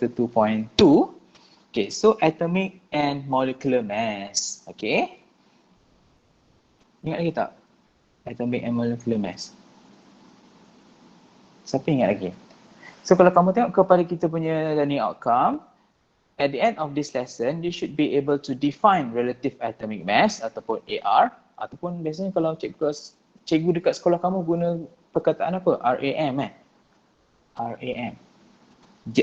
chapter 2.2. Okay, so atomic and molecular mass. Okay. Ingat lagi tak? Atomic and molecular mass. Siapa ingat lagi? So kalau kamu tengok kepada kita punya learning outcome, at the end of this lesson, you should be able to define relative atomic mass ataupun AR, ataupun biasanya kalau cikgu dekat sekolah kamu guna perkataan apa? RAM RAM.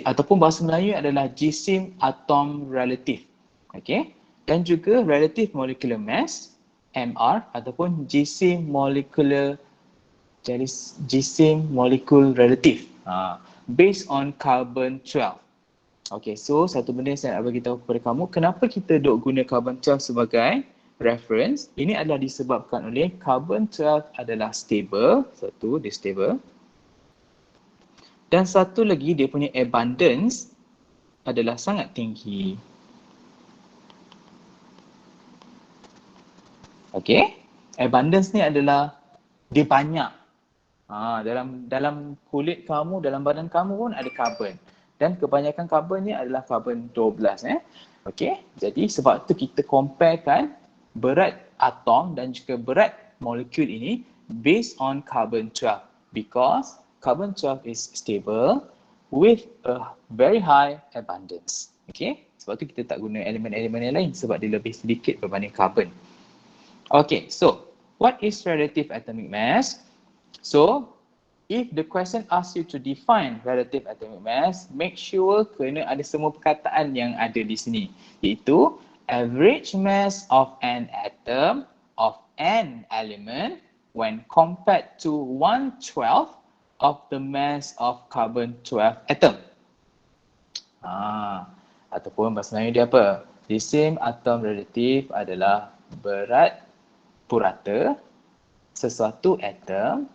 Ataupun bahasa Melayu adalah jisim atom relatif. Okay? Dan juga relative molecular mass, MR, ataupun jisim molekul relatif. Based on carbon 12. Okay, so satu benda yang saya nak bagi tahu kepada kamu, kenapa kita duk guna carbon 12 sebagai reference? Ini adalah disebabkan oleh carbon 12 adalah stable. Satu, dia stable. Dan satu lagi, dia punya abundance adalah sangat tinggi. Okay, abundance ni adalah dia banyak. Dalam kulit kamu, dalam badan kamu pun ada carbon. Dan kebanyakan carbon ni adalah carbon 12. Okay, jadi sebab tu kita comparekan berat atom dan juga berat molekul ini based on carbon 12. Because carbon 12 is stable with a very high abundance. Okay, sebab tu kita tak guna elemen-elemen yang lain sebab dia lebih sedikit berbanding carbon. Okay, so what is relative atomic mass? So, if the question asks you to define relative atomic mass, make sure kena ada semua perkataan yang ada di sini, iaitu average mass of an atom of an element when compared to 1/12 of the mass of carbon 12 atom. Ataupun bahasa Melayu dia apa? Jisim atom relatif adalah berat purata sesuatu atom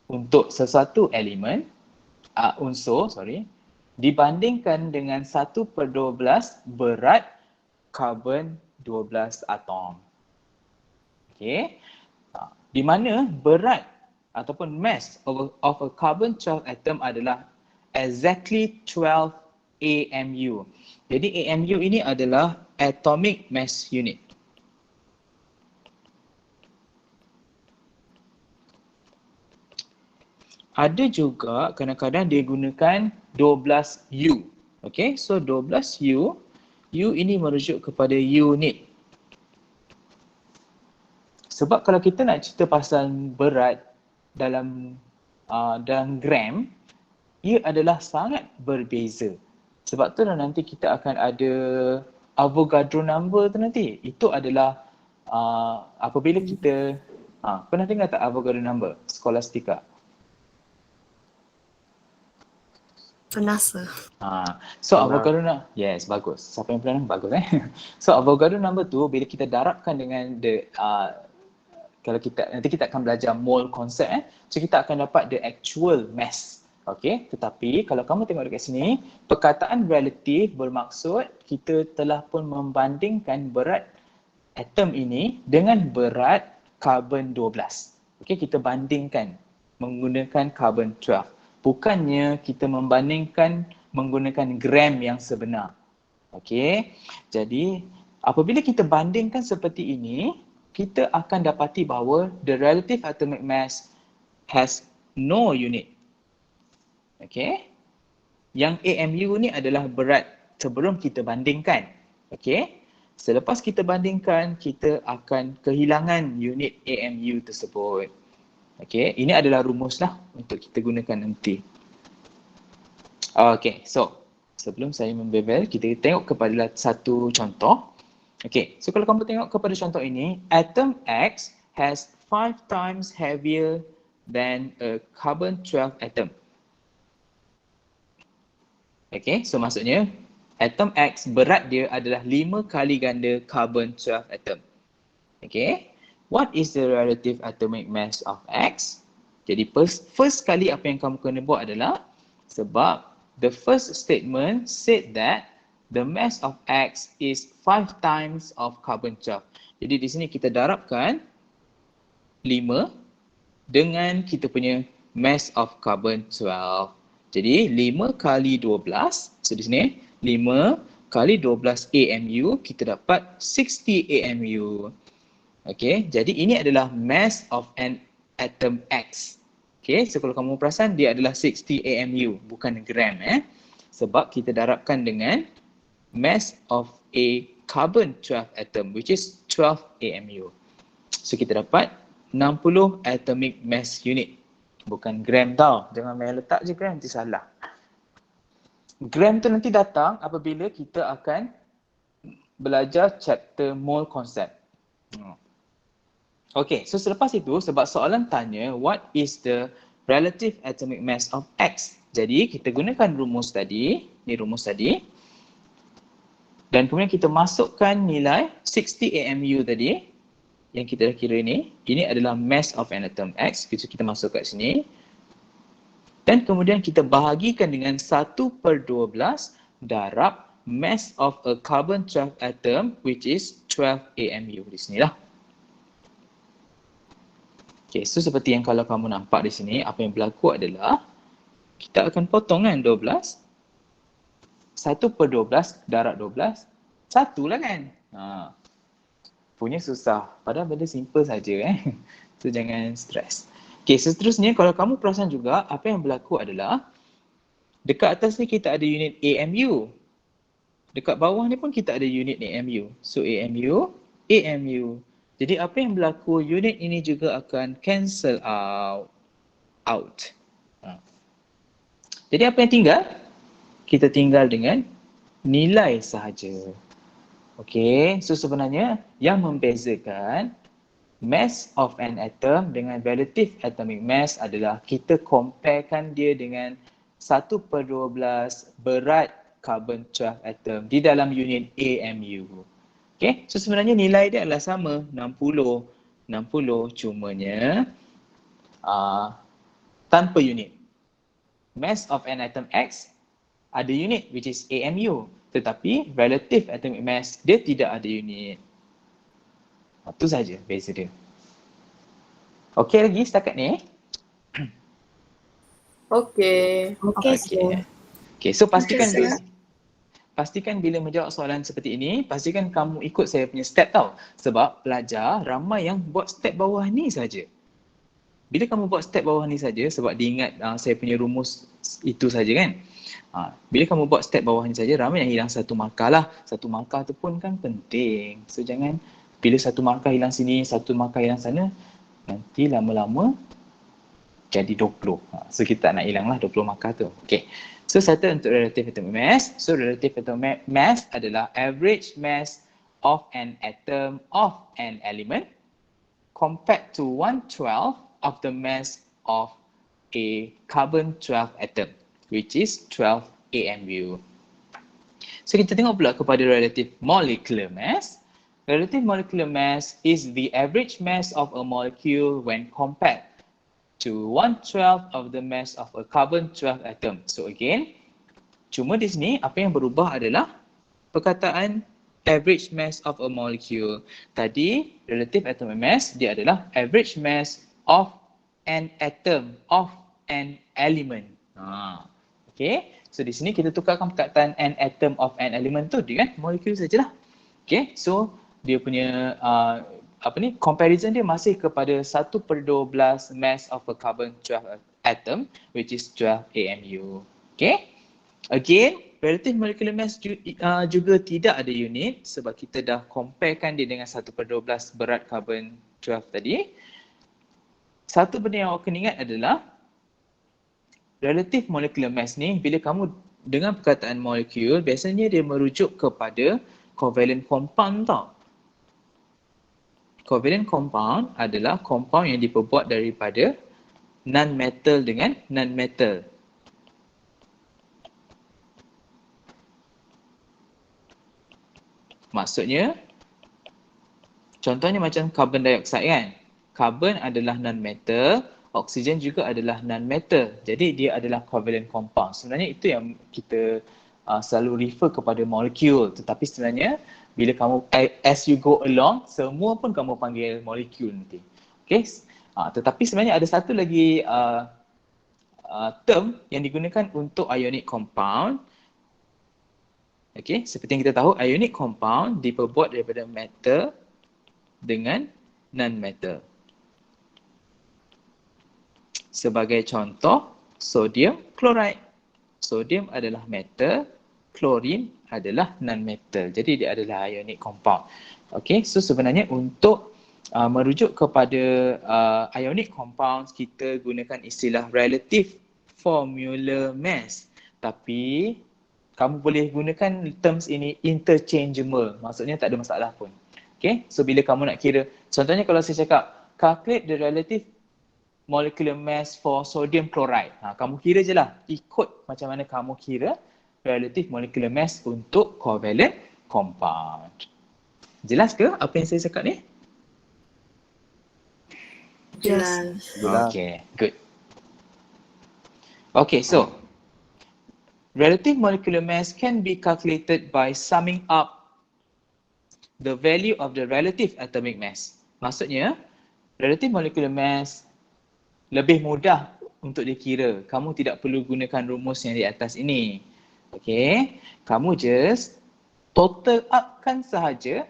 untuk sesuatu elemen, unsur, dibandingkan dengan 1/12 berat karbon 12 atom. Okay. Di mana berat ataupun mass of a carbon 12 atom adalah exactly 12 AMU. Jadi AMU ini adalah atomic mass unit. Ada juga kadang-kadang dia gunakan 12U. Okay, so 12U, U ini merujuk kepada unit. Sebab kalau kita nak cerita pasal berat dalam gram, ia adalah sangat berbeza. Sebab tu nanti kita akan ada Avogadro number tu nanti. Itu adalah apabila kita, pernah dengar tak Avogadro number? Scholastica. Pernah sir. So Avogadro number, yes, bagus. Siapa yang pernah? Bagus So Avogadro number tu bila kita darabkan dengan kalau nanti kita akan belajar mole concept so kita akan dapat the actual mass. Okay, tetapi kalau kamu tengok dekat sini, perkataan relatif bermaksud kita telah pun membandingkan berat atom ini dengan berat carbon 12. Okay, kita bandingkan menggunakan carbon 12. Bukannya kita membandingkan menggunakan gram yang sebenar. Okey. Jadi apabila kita bandingkan seperti ini, kita akan dapati bahawa the relative atomic mass has no unit. Okey. Yang AMU ni adalah berat sebelum kita bandingkan. Okey. Selepas kita bandingkan, kita akan kehilangan unit AMU tersebut. Okay, ini adalah rumuslah untuk kita gunakan nanti. Okay, so sebelum saya membebel, kita tengok kepada satu contoh. Okay, so kalau kamu tengok kepada contoh ini, atom X has 5 times heavier than a carbon 12 atom. Okay, so maksudnya atom X berat dia adalah 5 kali ganda carbon 12 atom. Okay. What is the relative atomic mass of X? Jadi first kali apa yang kamu kena buat adalah sebab the first statement said that the mass of X is 5 times of carbon 12. Jadi di sini kita darabkan 5 dengan kita punya mass of carbon 12. Jadi 5 kali 12 So di sini 5 kali 12 AMU, kita dapat 60 AMU. Okay, jadi ini adalah mass of an atom X. Okay, so kalau kamu perasan dia adalah 60 AMU, bukan gram sebab kita darabkan dengan mass of a carbon 12 atom which is 12 AMU. So kita dapat 60 atomic mass unit. Bukan gram tau. Jangan main letak je gram, nanti salah. Gram tu nanti datang apabila kita akan belajar chapter mole concept. Okay, so selepas itu sebab soalan tanya what is the relative atomic mass of X. Jadi kita gunakan rumus tadi, ni rumus tadi. Dan kemudian kita masukkan nilai 60 AMU tadi yang kita dah kira ni. Ini adalah mass of an atom X. Kita masuk kat sini. Dan kemudian kita bahagikan dengan 1/12 darab mass of a carbon 12 atom which is 12 AMU di sinilah. Okay, so seperti yang kalau kamu nampak di sini, apa yang berlaku adalah kita akan potong kan 12. 1/12 darab 12, 1 lah kan? Punya susah. Padahal benda simple saja So jangan stres. Okay, seterusnya kalau kamu perasan juga apa yang berlaku adalah dekat atas ni kita ada unit AMU. Dekat bawah ni pun kita ada unit AMU. So AMU, AMU. Jadi apa yang berlaku, unit ini juga akan cancel out. Jadi apa yang tinggal? Kita tinggal dengan nilai sahaja. Okay, so sebenarnya yang membezakan mass of an atom dengan relative atomic mass adalah kita comparekan dia dengan 1/12 berat carbon 12 atom di dalam unit AMU. Okay, so sebenarnya nilai dia adalah sama, 60. 60 cumanya tanpa unit. Mass of an atom X ada unit which is AMU, tetapi relative atomic mass dia tidak ada unit. Itu saja beza dia. Okey lagi setakat ni? Okey. Okey, so pastikan bila menjawab soalan seperti ini, pastikan kamu ikut saya punya step tau. Sebab pelajar ramai yang buat step bawah ni saja. Bila kamu buat step bawah ni saja, sebab diingat saya punya rumus itu saja kan. Bila kamu buat step bawah ni saja, ramai yang hilang satu markah lah. Satu markah tu pun kan penting. So jangan bila satu markah hilang sini, satu markah hilang sana, nanti lama-lama jadi 20. So kita nak hilang lah 20 markah tu. Okay. So satu untuk relative atomic mass. So relative atomic mass adalah average mass of an atom of an element compared to 1/12 of the mass of a carbon 12 atom, which is 12 AMU. So kita tengok pula kepada relative molecular mass. Relative molecular mass is the average mass of a molecule when compared to 1/12 of the mass of a carbon 12 atom. So again, cuma di sini apa yang berubah adalah perkataan average mass of a molecule. Tadi relative atomic mass dia adalah average mass of an atom of an element. Okay, so di sini kita tukarkan perkataan an atom of an element tu dengan molekul sajalah. Okay, so dia punya comparison dia masih kepada 1/12 mass of a carbon 12 atom which is 12 AMU. Okay, again relative molecular mass juga tidak ada unit sebab kita dah comparekan dia dengan 1/12 berat carbon 12 tadi. Satu benda yang awak kena ingat adalah relative molecular mass ni, bila kamu dengar perkataan molekul, biasanya dia merujuk kepada covalent compound tau. Covalent compound adalah compound yang diperbuat daripada non-metal dengan non-metal. Maksudnya, contohnya macam carbon dioxide kan. Carbon adalah non-metal, oksigen juga adalah non-metal. Jadi dia adalah covalent compound. Sebenarnya itu yang kita selalu refer kepada molekul. Tetapi sebenarnya bila kamu as you go along, semua pun kamu panggil molekul nanti. Okay? Tetapi sebenarnya ada satu lagi term yang digunakan untuk ionic compound. Okay, seperti yang kita tahu, ionic compound diperbuat daripada metal dengan non-metal. Sebagai contoh, sodium chloride. Sodium adalah metal, klorin adalah non-metal. Jadi dia adalah ionic compound. Okay, so sebenarnya untuk merujuk kepada ionic compounds, kita gunakan istilah relative formula mass. Tapi kamu boleh gunakan terms ini interchangeable. Maksudnya tak ada masalah pun. Okay, so bila kamu nak kira, contohnya kalau saya cakap calculate the relative molecular mass for sodium chloride. Kamu kira je lah, ikut macam mana kamu kira relative molecular mass untuk covalent compound. Jelas ke apa yang saya cakap ni? Jelas. Okay, good. Okay, so relative molecular mass can be calculated by summing up the value of the relative atomic mass. Maksudnya, relative molecular mass lebih mudah untuk dikira. Kamu tidak perlu gunakan rumus yang di atas ini. Okay, kamu just total upkan sahaja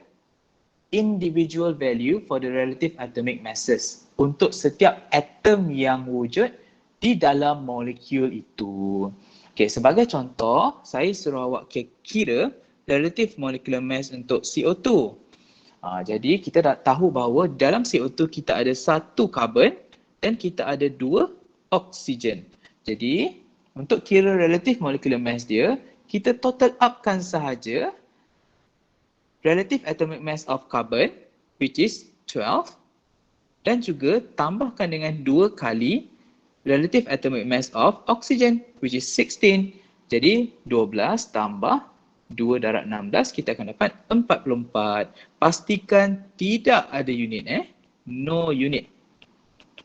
individual value for the relative atomic masses untuk setiap atom yang wujud di dalam molekul itu. Okay, sebagai contoh, saya suruh awak kira relative molecular mass untuk CO2. Jadi kita dah tahu bahawa dalam CO2 kita ada satu karbon dan kita ada dua oksigen. Jadi untuk kira relative molecular mass dia, kita total upkan sahaja relative atomic mass of carbon, which is 12, dan juga tambahkan dengan 2 kali relative atomic mass of oxygen, which is 16. Jadi 12 tambah 2 darab 16, kita akan dapat 44. Pastikan tidak ada unit, no unit.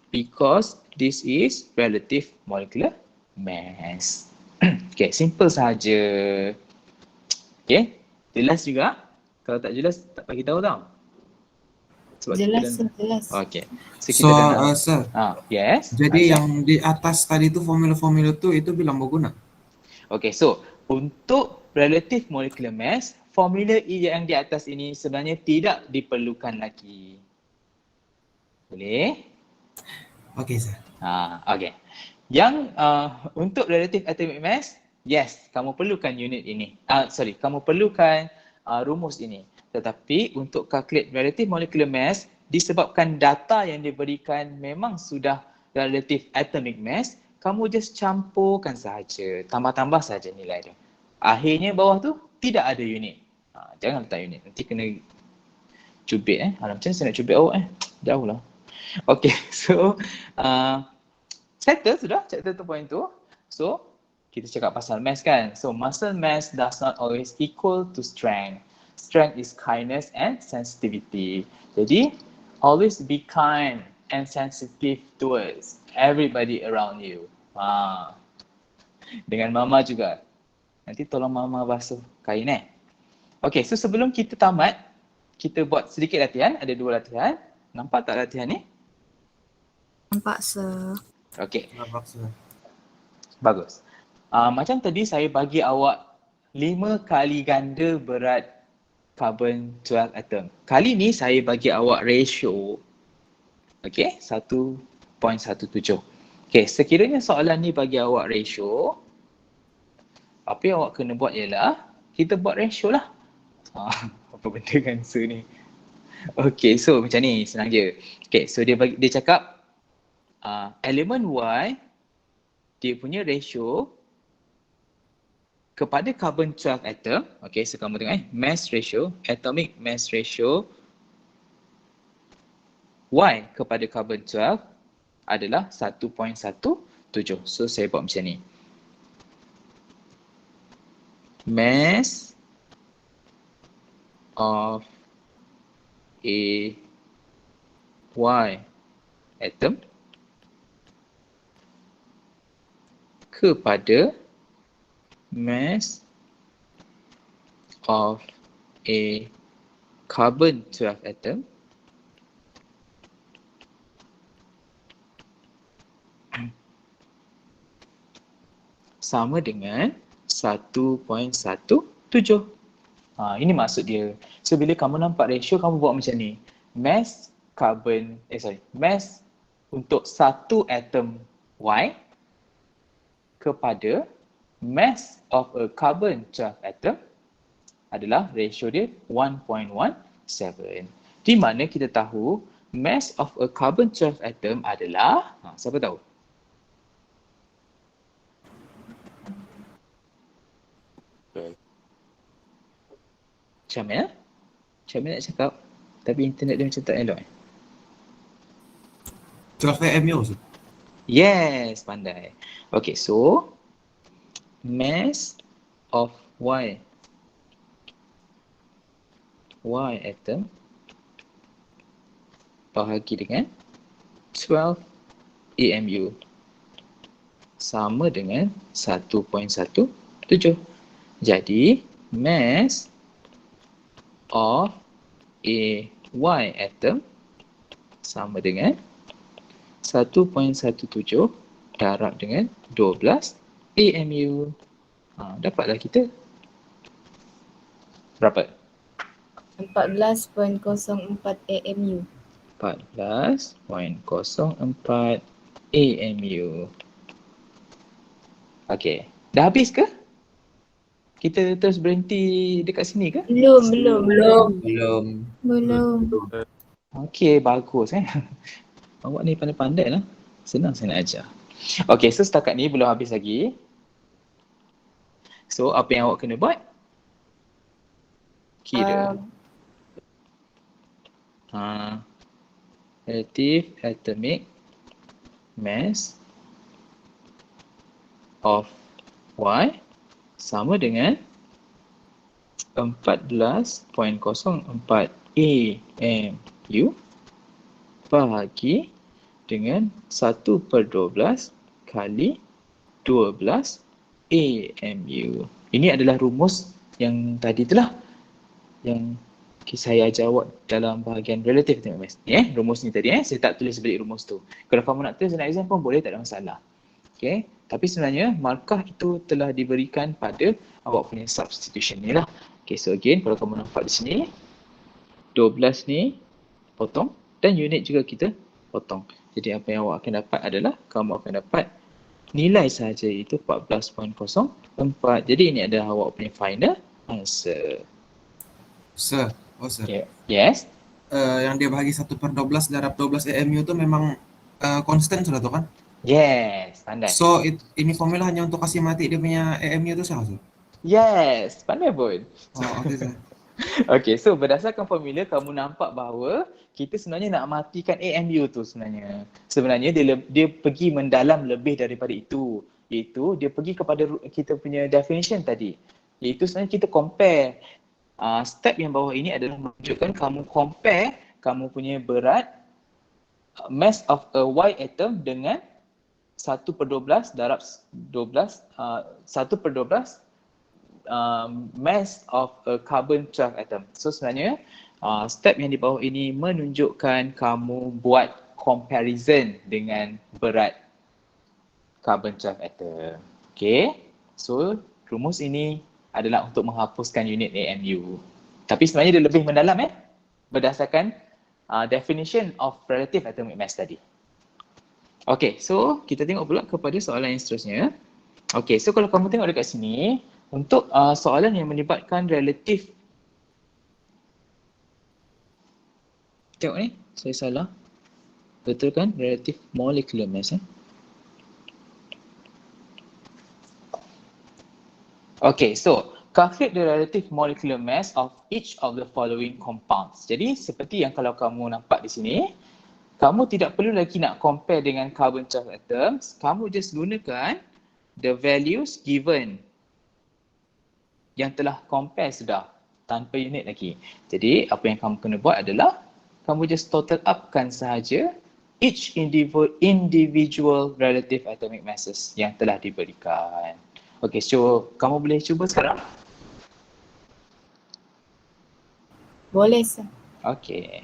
Because this is relative molecular mass. Okay, simple sahaja. Okay, jelas juga? Kalau tak jelas, tak bagi tahu tau. Sebab Jelas, kita jelas. Okay. So, sir, yes. jadi yang di atas tadi tu formula-formula tu itu bilang berguna? Okay, so untuk relative molecular mass, formula yang di atas ini sebenarnya tidak diperlukan lagi. Boleh? Okay, sir. Okay. Yang untuk relative atomic mass, yes, kamu perlukan unit ini. Kamu perlukan rumus ini. Tetapi untuk calculate relative molecular mass, disebabkan data yang diberikan memang sudah relative atomic mass, kamu just campurkan sahaja, tambah-tambah sahaja nilai dia. Akhirnya bawah tu tidak ada unit. Jangan letak unit, nanti kena cubit Macam mana saya nak cubit awak Jauh lah. Okay, so settle sudah chapter 2.2. So kita cakap pasal mass kan. So muscle mass does not always equal to strength. Strength is kindness and sensitivity. Jadi always be kind and sensitive towards everybody around you. Dengan mama juga. Nanti tolong mama basuh kain Okay, so sebelum kita tamat, kita buat sedikit latihan. Ada 2 latihan. Nampak tak latihan ni? Nampak, sir. Okay. Nampak, sir. Bagus. Macam tadi saya bagi awak 5 kali ganda berat carbon 12 atom. Kali ni saya bagi awak ratio. Okay, 1.17. Okay, sekiranya soalan ni bagi awak ratio, apa yang awak kena buat ialah, kita buat ratio lah. Apa benda cancer ni. Okay, so macam ni, senang je. Okay, so dia cakap elemen Y, dia punya ratio kepada carbon 12 atom. Okay, so kamu tengok mass ratio, atomic mass ratio Y kepada carbon 12 adalah 1.17. So saya buat macam ni. Mass of a Y atom kepada mass of a carbon 12 atom sama dengan 1.17. 7. Ini maksud dia. So bila kamu nampak ratio, kamu buat macam ni. Mass untuk satu atom Y kepada mass of a carbon 12 atom adalah ratio dia 1.17. Di mana kita tahu mass of a carbon 12 atom adalah, siapa tahu? Syamil nak cakap tapi internet dia macam tak elok. 12 AMU Ustaz. Yes, pandai. Okay, so mass of Y atom bahagi dengan 12 AMU sama dengan 1.17. Jadi mass of a Y atom sama dengan 1.17 darab dengan 12 AMU. Dapatlah kita berapa? 14.04 AMU. 14.04 AMU. Okey, dah habis ke? Kita terus berhenti dekat sini ke? Belum. Okey, bagus Awak ni pandai-pandai lah. Senang saya nak ajar. Okey, so setakat ni belum habis lagi. So, apa yang awak kena buat? Kira. Relative atomic mass of Y sama dengan 14.04 AMU bahagi dengan 1/12 kali 12 AMU. Ini adalah rumus yang tadi itulah yang saya ajar awak dalam bahagian relative atomic mass. Rumus ni tadi saya tak tulis balik rumus tu. Kalau kamu nak tulis dalam exam pun boleh, tak ada masalah. Okay. Tapi sebenarnya markah itu telah diberikan pada awak punya substitution ni lah. Okay, so again kalau kamu nampak di sini 12 ni potong dan unit juga kita potong. Jadi apa yang awak akan dapat adalah kamu akan dapat nilai sahaja itu 14.04. Jadi ini adalah awak punya final answer. Sir. Okay. Yes. Yang dia bahagi 1/12 darab 12 AMU tu memang konstan sudah tu kan? Yes, pandai. So ini formula hanya untuk kasih mati dia punya AMU tu sah. Yes, pandai pun. Okey sir. Okay, so berdasarkan formula kamu nampak bahawa kita sebenarnya nak matikan AMU tu sebenarnya. Sebenarnya dia pergi mendalam lebih daripada itu. Iaitu dia pergi kepada kita punya definition tadi. Iaitu sebenarnya kita compare. Step yang bawah ini adalah menunjukkan kamu compare kamu punya berat mass of a Y atom dengan 1/12 darab 12 1/12 mass of a carbon 12 atom. So sebenarnya step yang di bawah ini menunjukkan kamu buat comparison dengan berat carbon 12 atom. Okay, so rumus ini adalah untuk menghapuskan unit AMU. Tapi sebenarnya dia lebih mendalam berdasarkan definition of relative atomic mass tadi. Okay, so kita tengok pula kepada soalan yang seterusnya. Okay, so kalau kamu tengok dekat sini, untuk soalan yang melibatkan relative. Tengok ni, saya salah. Betul kan? Relative molecular mass. Okay, so calculate the relative molecular mass of each of the following compounds. Jadi seperti yang kalau kamu nampak di sini, kamu tidak perlu lagi nak compare dengan carbon 12 atoms. Kamu just gunakan the values given yang telah compare sudah tanpa unit lagi. Jadi apa yang kamu kena buat adalah kamu just total upkan sahaja each individual relative atomic masses yang telah diberikan. Okay, so kamu boleh cuba sekarang? Boleh sir. Okay.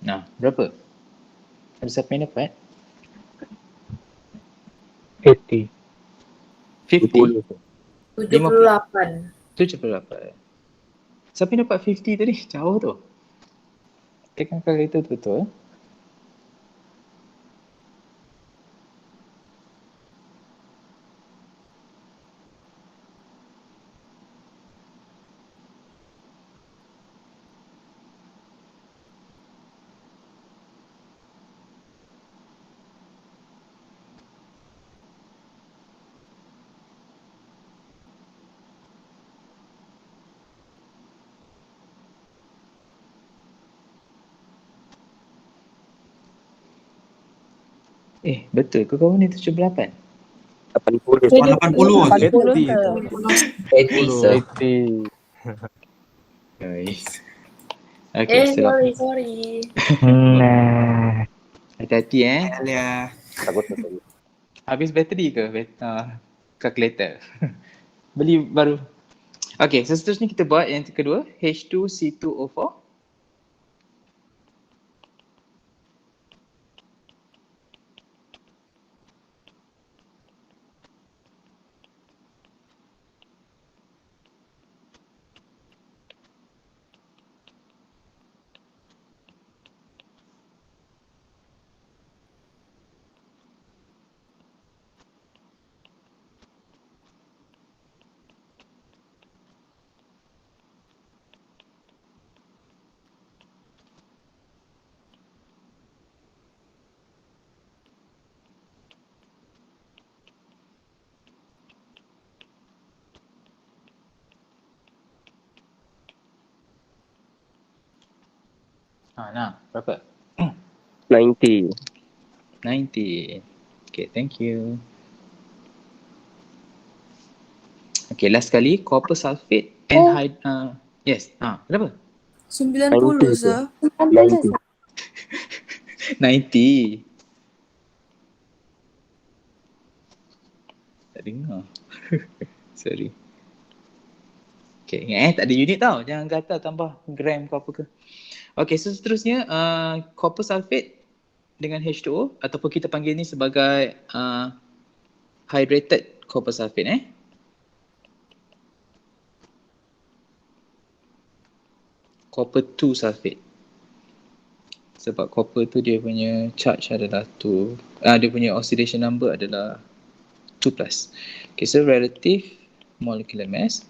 Nah, berapa? Ada siapa yang dapat? 80. 50? 78. 78. Siapa yang dapat 50 tadi? Jauh tu. Tekan kalkulator tu betul. Betul ke kawan ni 78? 80. 80. 80 80. 80. Guys. Okay, sorry, sorry. Nah. Hati-hati Alia. Takut betul. Habis bateri ke kalkulator? Beli baru. Okay, so seterusnya kita buat yang kedua, H2C2O4. Nah, berapa? 90. 90. Okay, thank you. Okay, last kali, copper sulfate and yes, kenapa? 90, sir. 90. 90. Tak dengar. Sorry. Okay, ingat tak ada unit tau. Jangan kata tambah gram ke apa ke. Okay, so seterusnya copper sulfate dengan H2O ataupun kita panggil ni sebagai hydrated copper sulfate copper 2 sulfate. Sebab copper tu dia punya charge adalah 2. Dia punya oxidation number adalah 2+. Okay, so relative molecular mass.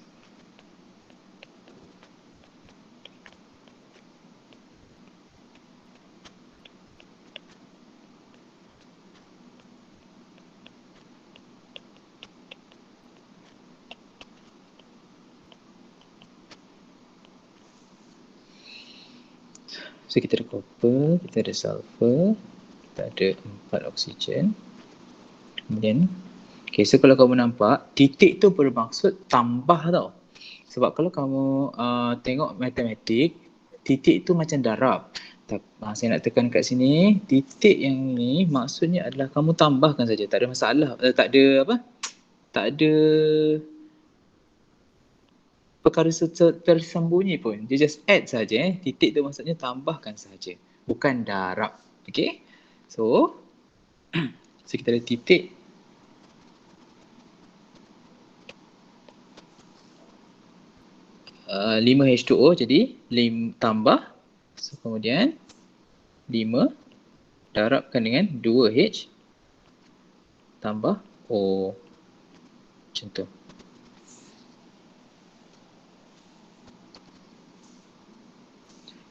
So kita ada copper, kita ada sulfur, kita ada 4 oksigen. Kemudian, okay, so kalau kamu nampak, titik tu bermaksud tambah tau. Sebab kalau kamu tengok matematik, titik tu macam darab. Saya nak tekan kat sini, titik yang ni maksudnya adalah kamu tambahkan saja, tak ada masalah. Tak ada perkara tersembunyi pun. Dia just add saja. Titik tu maksudnya tambahkan saja, bukan darab. Okay. So kita ada titik. Uh, 5H2O jadi 5 tambah. So kemudian 5 darabkan dengan 2H tambah O. Macam tu.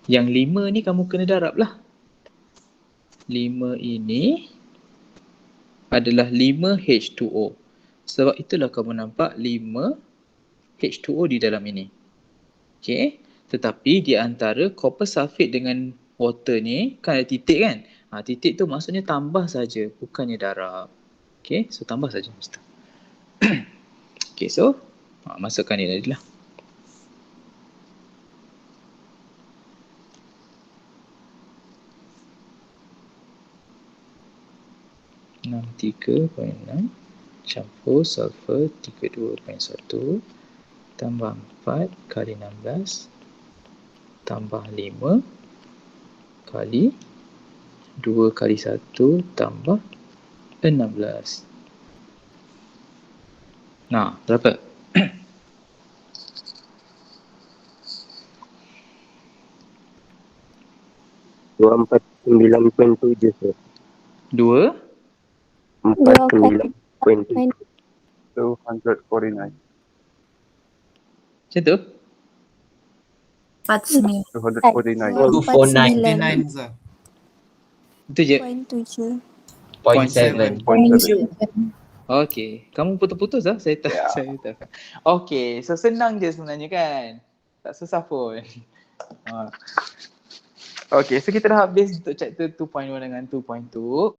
Yang 5 ni kamu kena darab lah. 5 ini adalah 5H2O. Sebab itulah kamu nampak 5H2O di dalam ini. Okay. Tetapi di antara copper sulfate dengan water ni kan ada titik kan. Titik tu maksudnya tambah saja, bukannya darab. Okay. So tambah saja. Okay. So masukkan ni tadi lah. 63.6 campur sulfur 32.1 tambah 4 kali 16 tambah 5 kali 2 kali 1 tambah 16. Nah, berapa? 249.7 sir. 2 49.7. 249. macam tu? 49. 249. 49 Zah. Itu je. Point 7. 7. Okey, kamu putus-putus lah. Saya tak Ya. saya tak. Okey, so senang je sebenarnya kan. Tak susah pun. Okey, so kita dah habis untuk chapter 2.1 dengan 2.2.